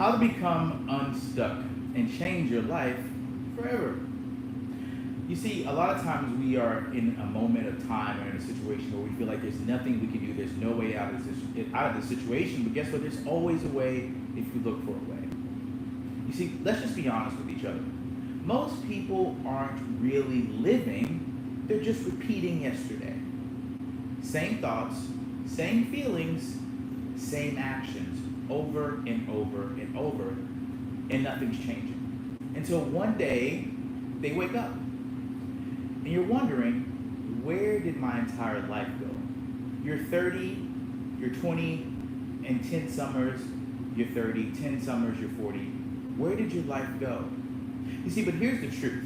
How to become unstuck and change your life forever. You see, a lot of times we are in a moment of time or in a situation where we feel like there's nothing we can do, there's no way out of the situation, but guess what? There's always a way if you look for a way. You see, let's just be honest with each other. Most people aren't really living, they're just repeating yesterday. Same thoughts, same feelings, same actions over and over and over, and nothing's changing. Until one day they wake up and you're wondering, where did my entire life go? You're 30, you're 20, and 10 summers, you're 30, 10 summers, you're 40. Where did your life go? You see, but here's the truth.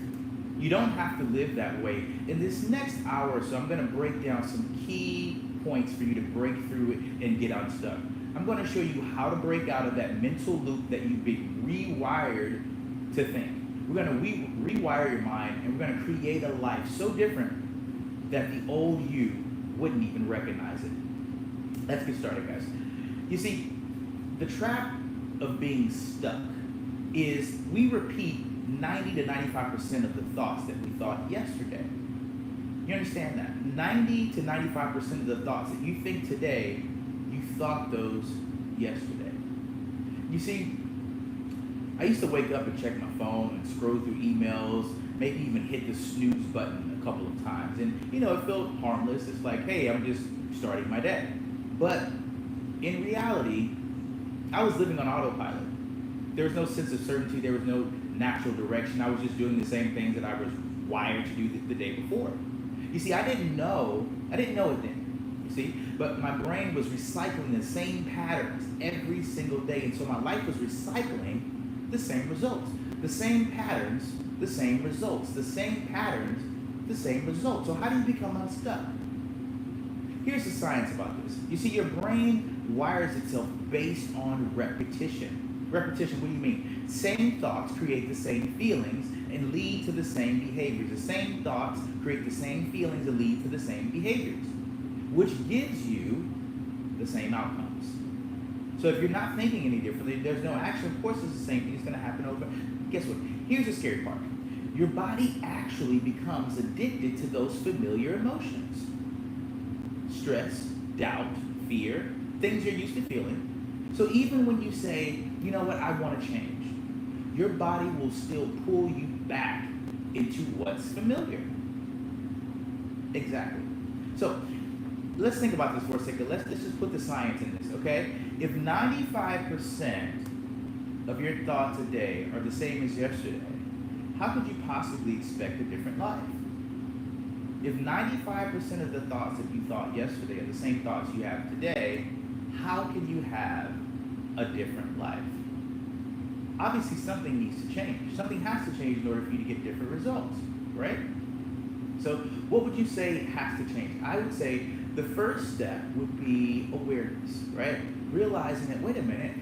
You don't have to live that way. In this next hour or so, I'm going to break down some key points for you to break through it and get unstuck. I'm going to show you how to break out of that mental loop that you've been rewired to think. We're going to rewire your mind, and we're going to create a life so different that the old you wouldn't even recognize it. Let's get started, guys. You see, the trap of being stuck is we repeat 90 to 95% of the thoughts that we thought yesterday. You understand that? 90 to 95% of the thoughts that you think today, you thought those yesterday. You see, I used to wake up and check my phone and scroll through emails, maybe even hit the snooze button a couple of times. And, it felt harmless. It's like, hey, I'm just starting my day. But in reality, I was living on autopilot. There was no sense of certainty. There was no natural direction. I was just doing the same things that I was wired to do the day before. You see, I didn't know it then, you see, but my brain was recycling the same patterns every single day, and so my life was recycling the same results. The same patterns, the same results. The same patterns, the same results. So how do you become unstuck? Here's the science about this. You see, your brain wires itself based on repetition. Repetition, what do you mean? Same thoughts create the same feelings and lead to the same behaviors. The same thoughts create the same feelings and lead to the same behaviors, which gives you the same outcomes. So if you're not thinking any differently, there's no action. Of course, it's the same thing that's going to happen over. Guess what? Here's the scary part. Your body actually becomes addicted to those familiar emotions. Stress, doubt, fear, things you're used to feeling. So even when you say, you know what, I want to change, your body will still pull you back into what's familiar. Exactly. So let's think about this for a second. Let's just put the science in this, okay? If 95% of your thoughts a day are the same as yesterday, how could you possibly expect a different life? If 95% of the thoughts that you thought yesterday are the same thoughts you have today, how can you have a different life? Obviously, something needs to change. Something has to change in order for you to get different results, right? So what would you say has to change? I would say the first step would be awareness, right? Realizing that, wait a minute,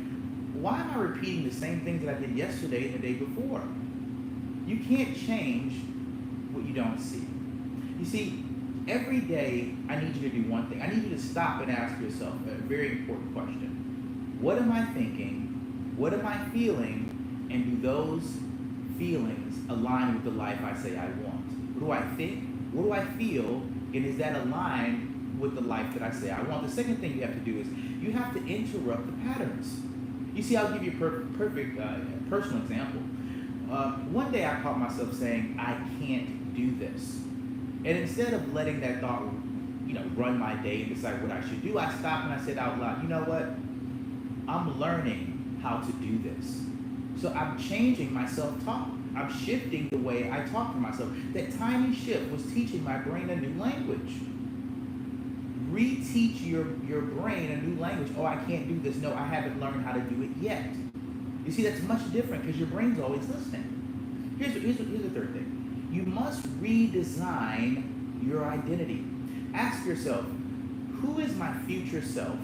why am I repeating the same things that I did yesterday and the day before? You can't change what you don't see. You see, every day I need you to do one thing. I need you to stop and ask yourself a very important question. What am I thinking? What am I feeling? And do those feelings align with the life I say I want? What do I think? What do I feel? And is that aligned with the life that I say I want? The second thing you have to do is you have to interrupt the patterns. You see, I'll give you a perfect personal example. One day I caught myself saying, I can't do this. And instead of letting that thought, run my day and decide what I should do, I stopped and I said out loud, you know what? I'm learning how to do this. So I'm changing my self-talk. I'm shifting the way I talk to myself. That tiny shift was teaching my brain a new language. Reteach your brain a new language. Oh, I can't do this. No, I haven't learned how to do it yet. You see, that's much different because your brain's always listening. Here's the third thing. You must redesign your identity. Ask yourself, who is my future self?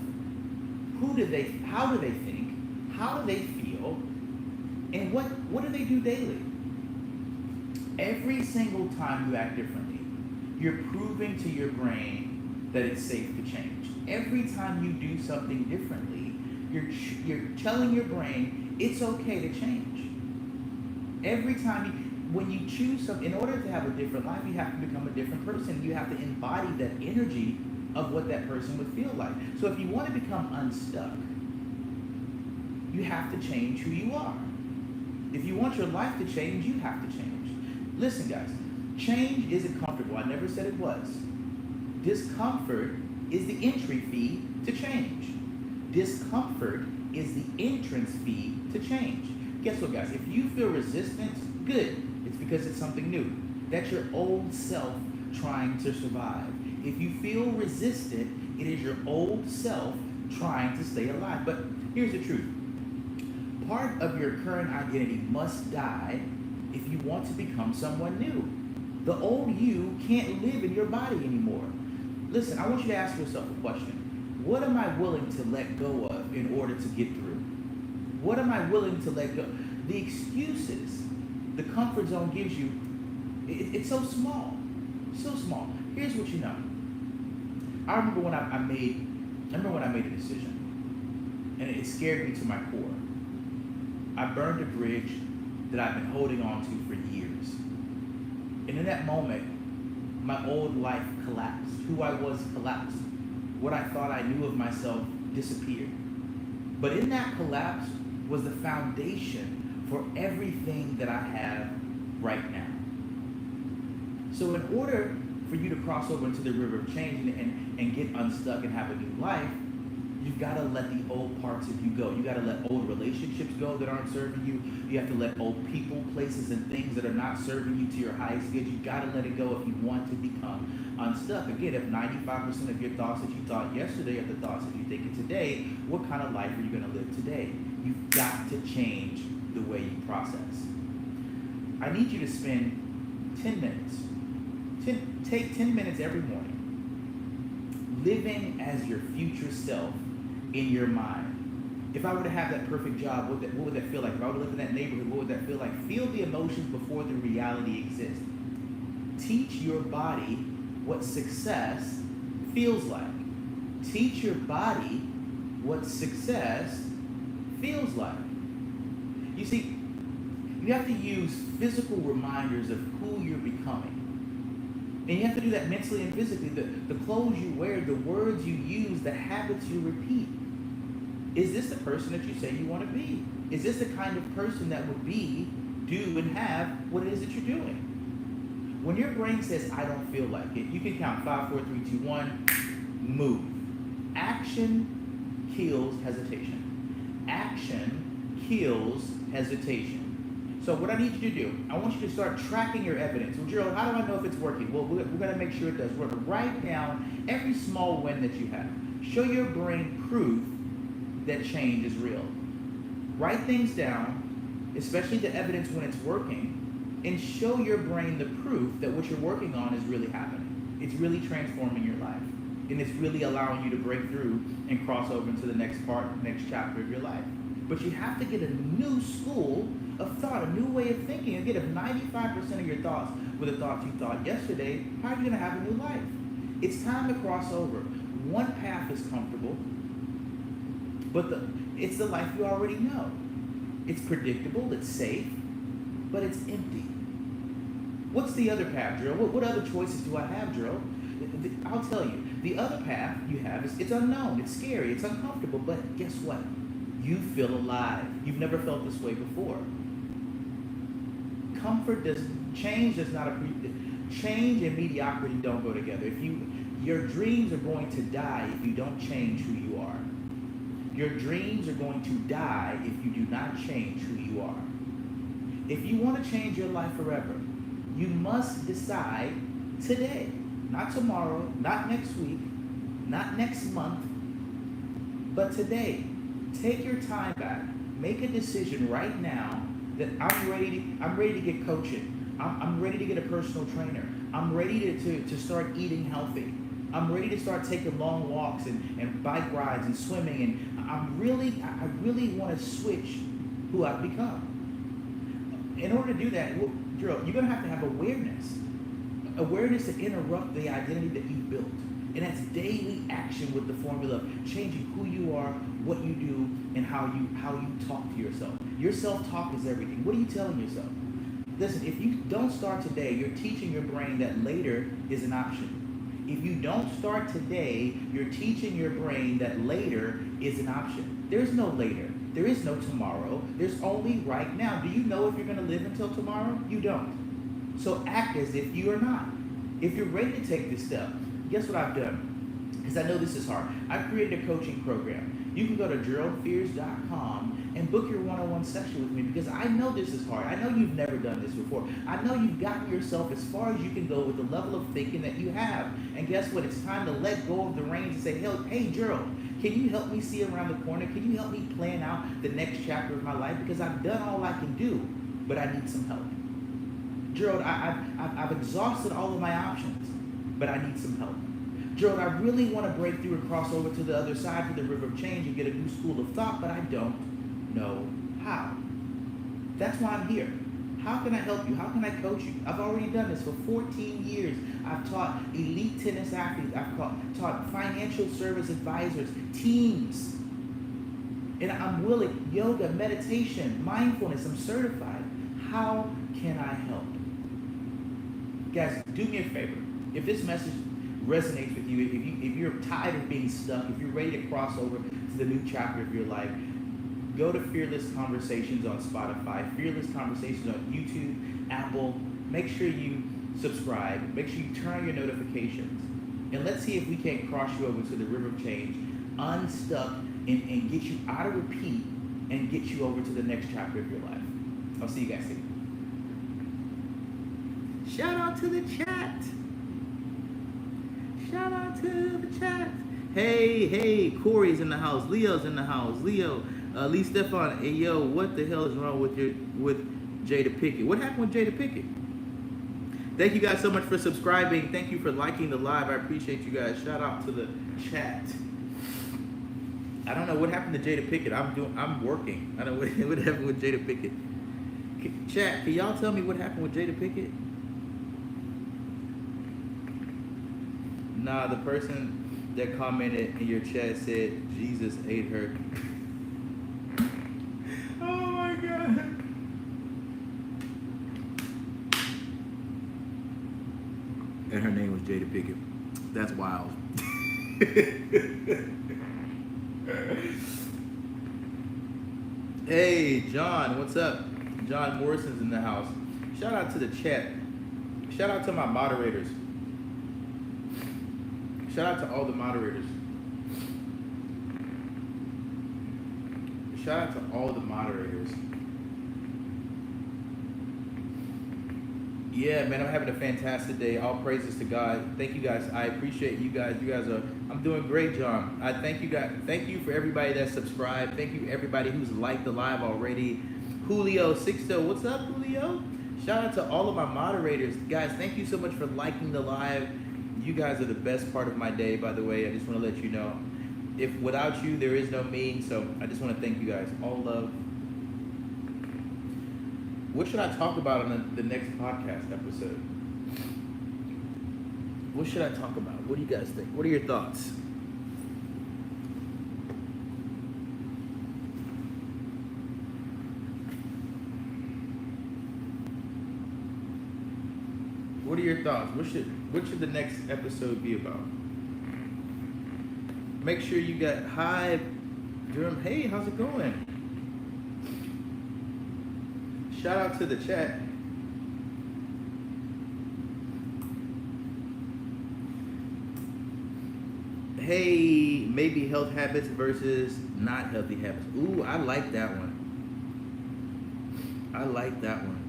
How do they think? How do they feel? And what do they do daily? Every single time you act differently, you're proving to your brain that it's safe to change. Every time you do something differently, you're telling your brain It's okay to change. Every time when you choose something, in order to have a different life, you have to become a different person. You have to embody that energy of what that person would feel like. So if you want to become unstuck, you have to change who you are. If you want your life to change, you have to change. Listen, guys, change isn't comfortable. I never said it was. Discomfort is the entry fee to change. Discomfort is the entrance fee to change. Guess what, guys? If you feel resistance, good. It's because it's something new. That's your old self trying to survive. If you feel resistant, it is your old self trying to stay alive. But here's the truth. Part of your current identity must die if you want to become someone new. The old you can't live in your body anymore. Listen, I want you to ask yourself a question. What am I willing to let go of in order to get through? What am I willing to let go? The excuses the comfort zone gives you, it's so small. So small. Here's what you know. I remember when I made a decision, and it scared me to my core. I burned a bridge that I've been holding on to for years. And in that moment, my old life collapsed. Who I was collapsed. What I thought I knew of myself disappeared. But in that collapse was the foundation for everything that I have right now. So in order for you to cross over into the river of change and get unstuck and have a new life, you've got to let the old parts of you go. You got to let old relationships go that aren't serving you. You have to let old people, places, and things that are not serving you to your highest good. You've got to let it go if you want to become unstuck. Again, if 95% of your thoughts that you thought yesterday are the thoughts that you're thinking today, what kind of life are you going to live today? You've got to change the way you process. I need you to spend 10 minutes. Take 10 minutes every morning living as your future self in your mind. If I were to have that perfect job, what would that feel like? If I were to live in that neighborhood, what would that feel like? Feel the emotions before the reality exists. Teach your body what success feels like. Teach your body what success feels like. You see, you have to use physical reminders of who you're becoming. And you have to do that mentally and physically. The clothes you wear, the words you use, the habits you repeat. Is this the person that you say you want to be? Is this the kind of person that would be, do, and have what it is that you're doing? When your brain says, I don't feel like it, you can count 5, 4, 3, 2, 1, move. Action kills hesitation. Action kills hesitation. So what I need you to do, I want you to start tracking your evidence. Well, Gerald, how do I know if it's working? Well, we're going to make sure it does work. Write down every small win that you have. Show your brain proof that change is real. Write things down, especially the evidence when it's working, and show your brain the proof that what you're working on is really happening. It's really transforming your life. And it's really allowing you to break through and cross over into the next part, next chapter of your life. But you have to get a new school of thought, a new way of thinking. Again, if 95% of your thoughts were the thoughts you thought yesterday, how are you going to have a new life? It's time to cross over. One path is comfortable, but it's the life you already know. It's predictable, it's safe, but it's empty. What's the other path, Drill? What other choices do I have, Drill? I'll tell you. The other path you have is it's unknown, it's scary, it's uncomfortable, but guess what? You feel alive. You've never felt this way before. Change and mediocrity don't go together. Your dreams are going to die if you don't change who you are. Your dreams are going to die if you do not change who you are. If you want to change your life forever, you must decide today, not tomorrow, not next week, not next month, but today. Take your time back. Make a decision right now that I'm ready to get coaching. I'm ready to get a personal trainer. I'm ready to start eating healthy. I'm ready to start taking long walks and bike rides and swimming. And I really want to switch who I've become. In order to do that, you're going to have awareness. Awareness to interrupt the identity that you've built. And that's daily action with the formula of changing who you are, what you do, and how you talk to yourself. Your self-talk is everything. What are you telling yourself? Listen, if you don't start today, you're teaching your brain that later is an option. If you don't start today, you're teaching your brain that later is an option. There's no later. There is no tomorrow. There's only right now. Do you know if you're going to live until tomorrow? You don't. So act as if you are not. If you're ready to take this step, guess what I've done? Because I know this is hard. I've created a coaching program. You can go to geraldfears.com and book your one-on-one session with me, because I know this is hard. I know you've never done this before. I know you've gotten yourself as far as you can go with the level of thinking that you have. And guess what? It's time to let go of the reins and say, hey, Gerald, can you help me see around the corner? Can you help me plan out the next chapter of my life? Because I've done all I can do, but I need some help. Gerald, I've exhausted all of my options, but I need some help. Gerald, I really want to break through and cross over to the other side, to the river of change, and get a new school of thought, but I don't know how. That's why I'm here. How can I help you? How can I coach you? I've already done this for 14 years. I've taught elite tennis athletes. I've taught financial service advisors, teams. And I'm willing, yoga, meditation, mindfulness, I'm certified. How can I help? Guys, do me a favor. If this message resonates with you, if you're tired of being stuck, if you're ready to cross over to the new chapter of your life, go to Fearless Conversations on Spotify, Fearless Conversations on YouTube, Apple. Make sure you subscribe. Make sure you turn on your notifications. And let's see if we can't cross you over to the river of change, unstuck, and get you out of repeat and get you over to the next chapter of your life. I'll see you guys soon. Shout out to the chat. Shout out to the chat. Hey, Corey's in the house. Leo's in the house. Leo, Lee Stefan. Hey, yo, what the hell is wrong with Jada Pickett? What happened with Jada Pickett? Thank you guys so much for subscribing. Thank you for liking the live. I appreciate you guys. Shout out to the chat. I don't know what happened to Jada Pickett. I'm working. I don't know what happened with Jada Pickett. Chat, can y'all tell me what happened with Jada Pickett? Nah, the person that commented in your chat said Jesus ate her. Oh my God. And her name was Jada Pickett. That's wild. Hey, John, what's up? John Morrison's in the house. Shout out to the chat. Shout out to my moderators. Shout out to all the moderators. Shout out to all the moderators. Yeah, man, I'm having a fantastic day. All praises to God. Thank you guys. I appreciate you guys. You guys are, I'm doing great, John. I thank you guys. Thank you for everybody that subscribed. Thank you everybody who's liked the live already. Julio Sixto, what's up, Julio? Shout out to all of my moderators. Guys, thank you so much for liking the live. You guys are the best part of my day, by the way. I just want to let you know. If without you, there is no me. So I just want to thank you guys. All love. What should I talk about on the next podcast episode? What should I talk about? What do you guys think? What are your thoughts? What are your thoughts? What should the next episode be about? Make sure you got hi, Durham. Hey, how's it going? Shout out to the chat. Hey, maybe health habits versus not healthy habits. Ooh, I like that one. I like that one.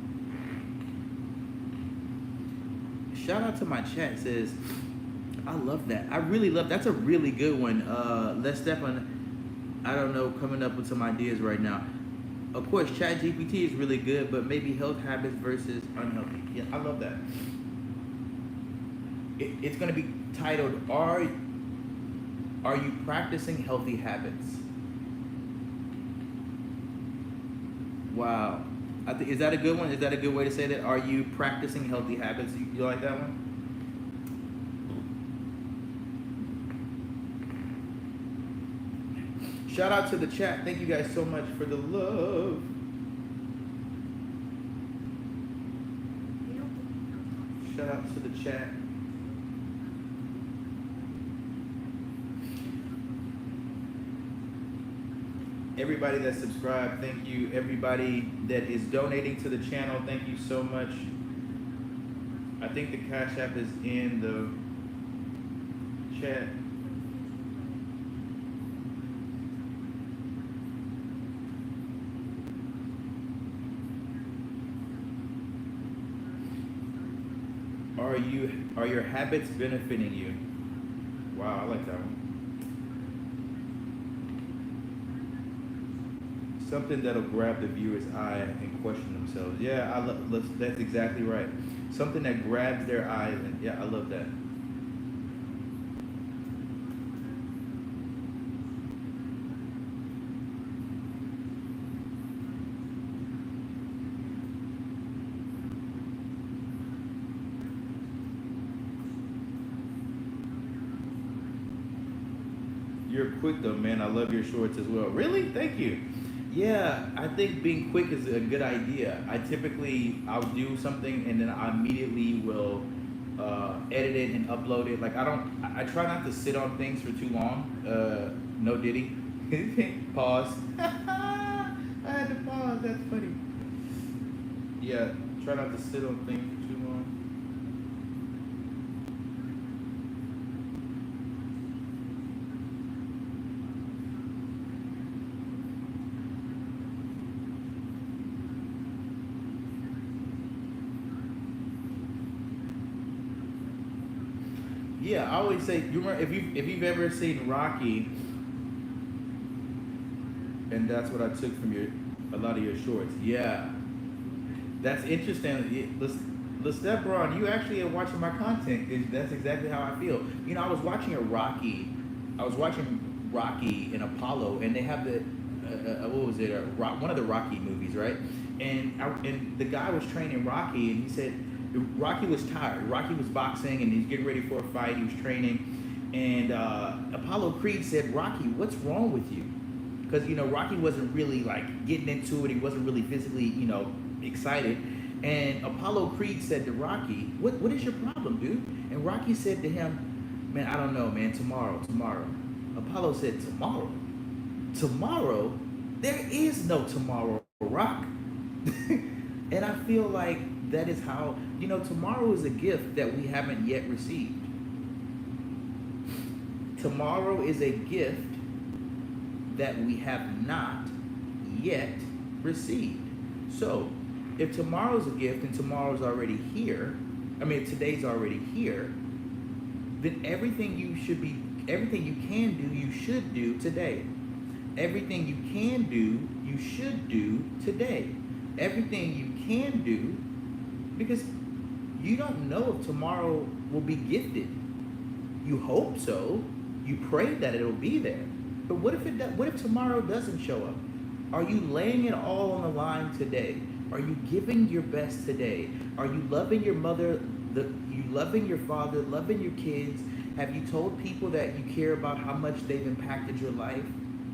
Shout out to my chat. Says, I love that. I really love. That's a really good one. Les Stefan, I don't know, coming up with some ideas right now. Of course, ChatGPT is really good, but maybe health habits versus unhealthy. Yeah, I love that. It's going to be titled, Are You Practicing Healthy Habits? Wow. Is that a good one? Is that a good way to say that? Are you practicing healthy habits? You like that one? Shout out to the chat. Thank you guys so much for the love. Shout out to the chat. Everybody that subscribed, thank you. Everybody that is donating to the channel, thank you so much. I think the Cash App is in the chat. Are your habits benefiting you? Wow, I like that one. Something that'll grab the viewer's eye and question themselves. Yeah, that's exactly right. Something that grabs their eye, and yeah, I love that. You're quick though, man. I love your shorts as well. Really? Thank you. Yeah, I think being quick is a good idea. I'll do something and then I immediately will edit it and upload it. Like I try not to sit on things for too long. No Diddy. Pause. I had to pause. That's funny. Yeah, try not to sit on things for too long. Yeah, I always say, you remember if you've ever seen Rocky, and that's what I took from a lot of your shorts. Yeah, that's interesting. LeStepron, you actually are watching my content. That's exactly how I feel. You know, I was watching Rocky and Apollo, and they have the what was it? One of the Rocky movies, right? And the guy was training Rocky, and he said Rocky was tired. Rocky was boxing, and he's getting ready for a fight. He was training, and Apollo Creed said, "Rocky, what's wrong with you?" Because Rocky wasn't really like getting into it. He wasn't really physically excited. And Apollo Creed said to Rocky, "What is your problem, dude?" And Rocky said to him, "Man, I don't know, man. Tomorrow." Apollo said, "Tomorrow? Tomorrow? There is no tomorrow, Rock." And I feel like that is how, tomorrow is a gift that we haven't yet received. Tomorrow is a gift that we have not yet received. So, if tomorrow's a gift and tomorrow's already here, if today's already here, then everything you can do, you should do today. Everything you can do, you should do today. Everything you can do, because you don't know if tomorrow will be gifted. You hope so. You pray that it'll be there. But what if tomorrow doesn't show up? Are you laying it all on the line today? Are you giving your best today? Are you loving your mother, you loving your father, loving your kids? Have you told people that you care about how much they've impacted your life?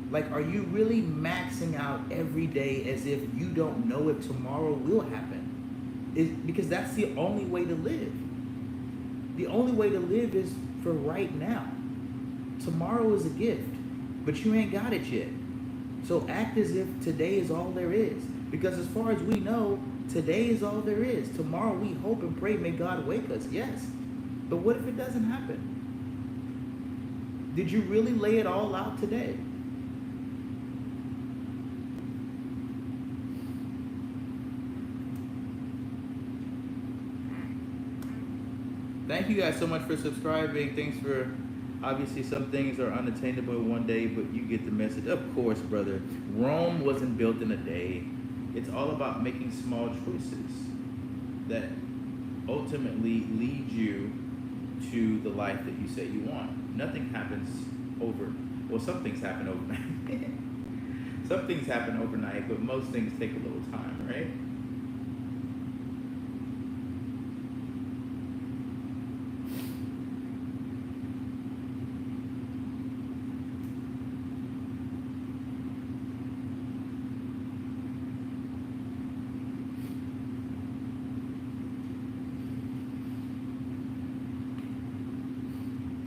Like, are you really maxing out every day as if you don't know if tomorrow will happen? Because that's the only way to live. The only way to live is for right now. Tomorrow is a gift, but you ain't got it yet. So act as if today is all there is. Because as far as we know, today is all there is. Tomorrow we hope and pray, may God wake us, yes. But what if it doesn't happen? Did you really lay it all out today? Thank you guys so much for subscribing. Thanks for, obviously some things are unattainable in one day, but you get the message. Of course, brother. Rome wasn't built in a day. It's all about making small choices that ultimately lead you to the life that you say you want. Nothing happens some things happen overnight. Some things happen overnight, but most things take a little time, right?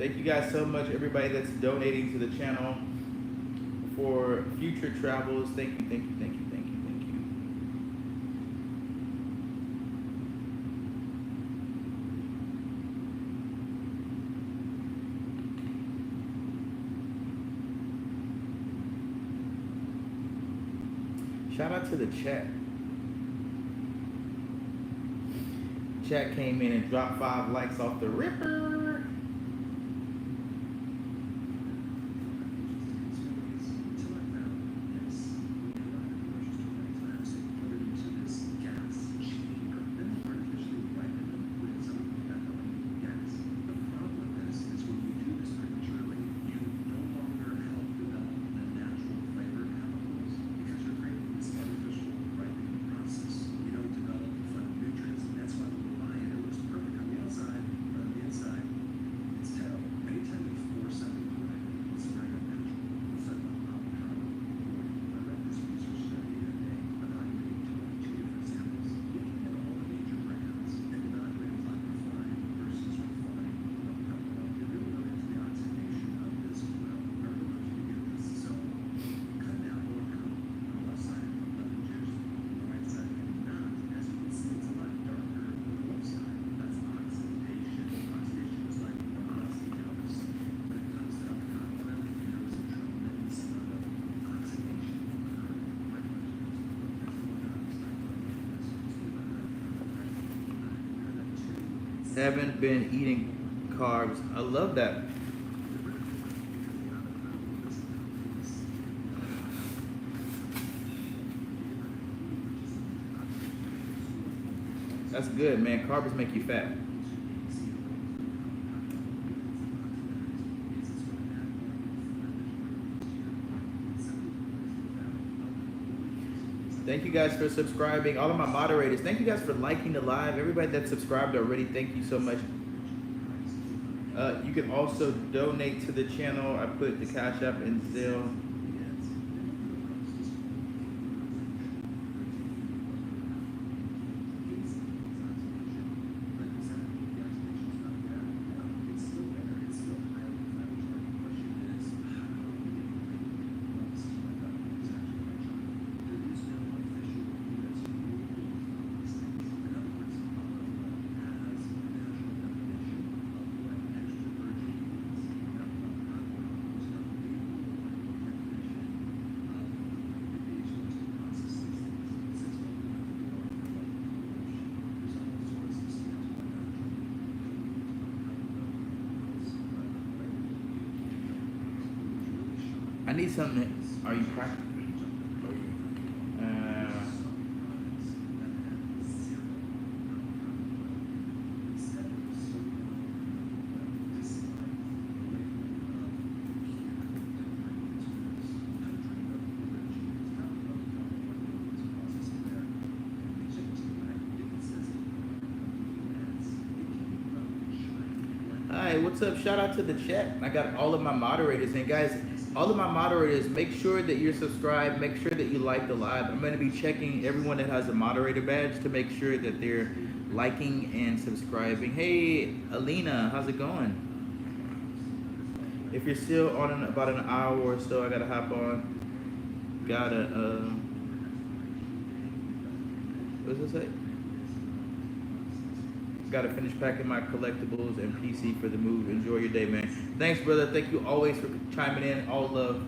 Thank you guys so much, everybody that's donating to the channel for future travels. Thank you, thank you, thank you, thank you, thank you. Shout out to the chat. Chat came in and dropped 5 likes off the ripper. Haven't been eating carbs. I love that. That's good, man. Carbs make you fat. Thank you guys for subscribing. All of my moderators, thank you guys for liking the live. Everybody that subscribed already, thank you so much. You can also donate to the channel. I put the Cash App and Zelle. I need something. Are you practicing? Hi, what's up? Shout out to the chat. I got all of my moderators, and guys, all of my moderators, make sure that you're subscribed, make sure that you like the live. I'm going to be checking everyone that has a moderator badge to make sure that they're liking and subscribing. Hey, Alina, how's it going? If you're still on in about an hour or so, I got to hop on. What does it say? Got to finish packing my collectibles and PC for the move. Enjoy your day, man. Thanks, brother. Thank you always for chiming in. All love.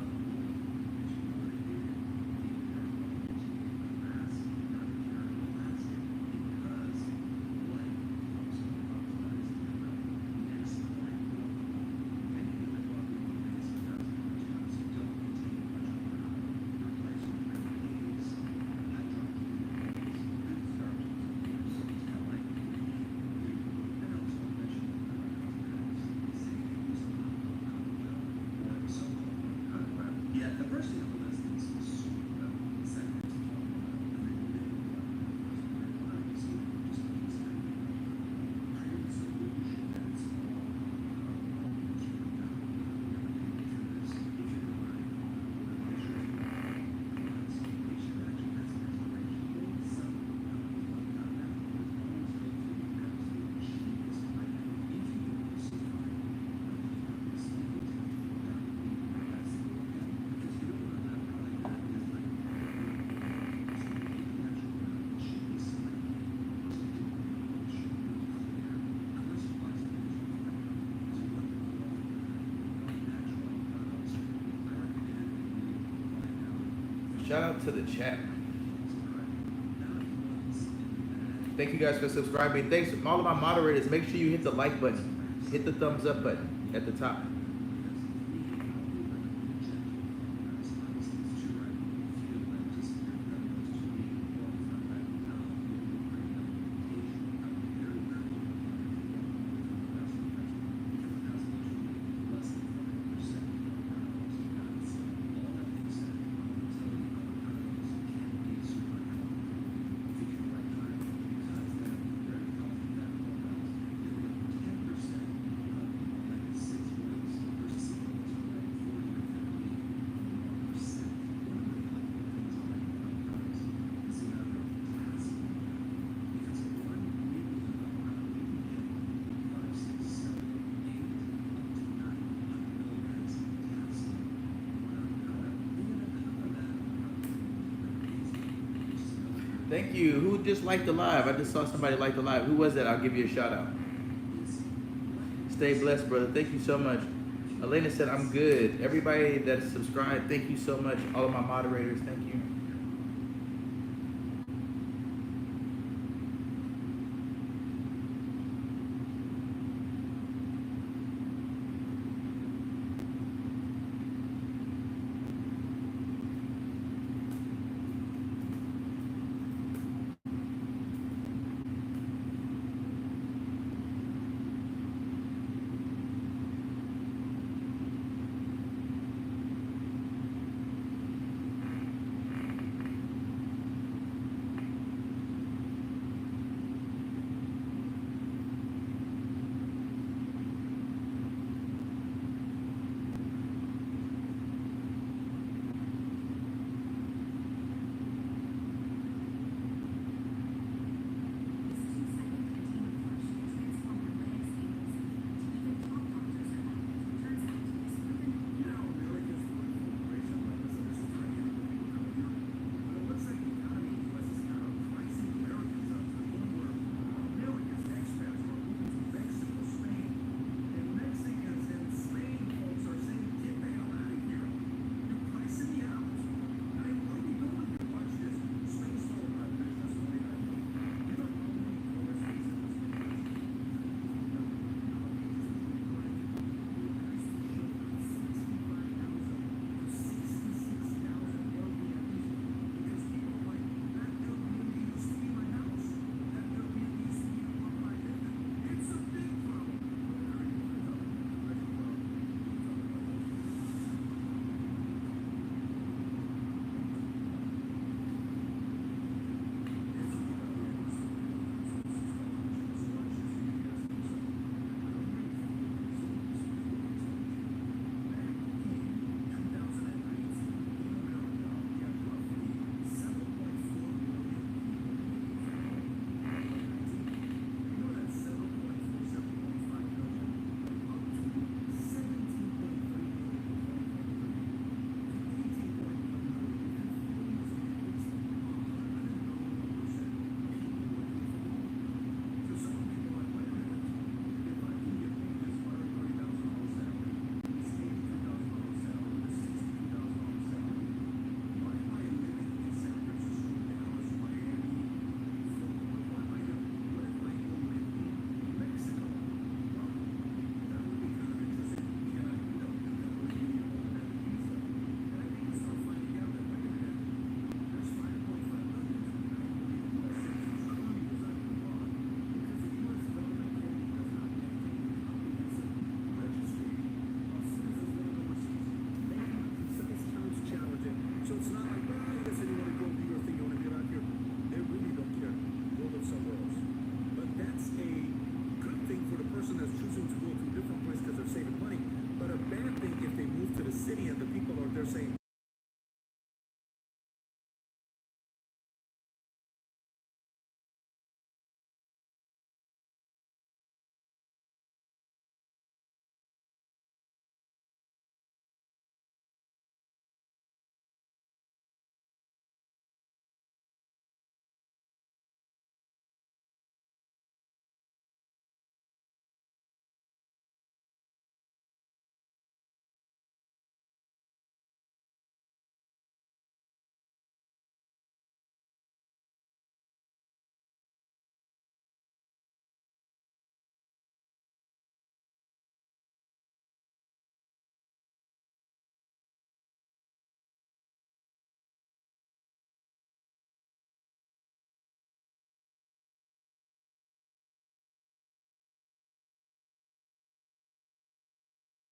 Shout out to the chat. Thank you guys for subscribing. Thanks to all of my moderators. Make sure you hit the like button. Hit the thumbs up button at the top. Thank you. Who just liked the live? I just saw somebody like the live. Who was that? I'll give you a shout out. Stay blessed, brother. Thank you so much. Elena said, I'm good. Everybody that is subscribed, thank you so much. All of my moderators, thank you.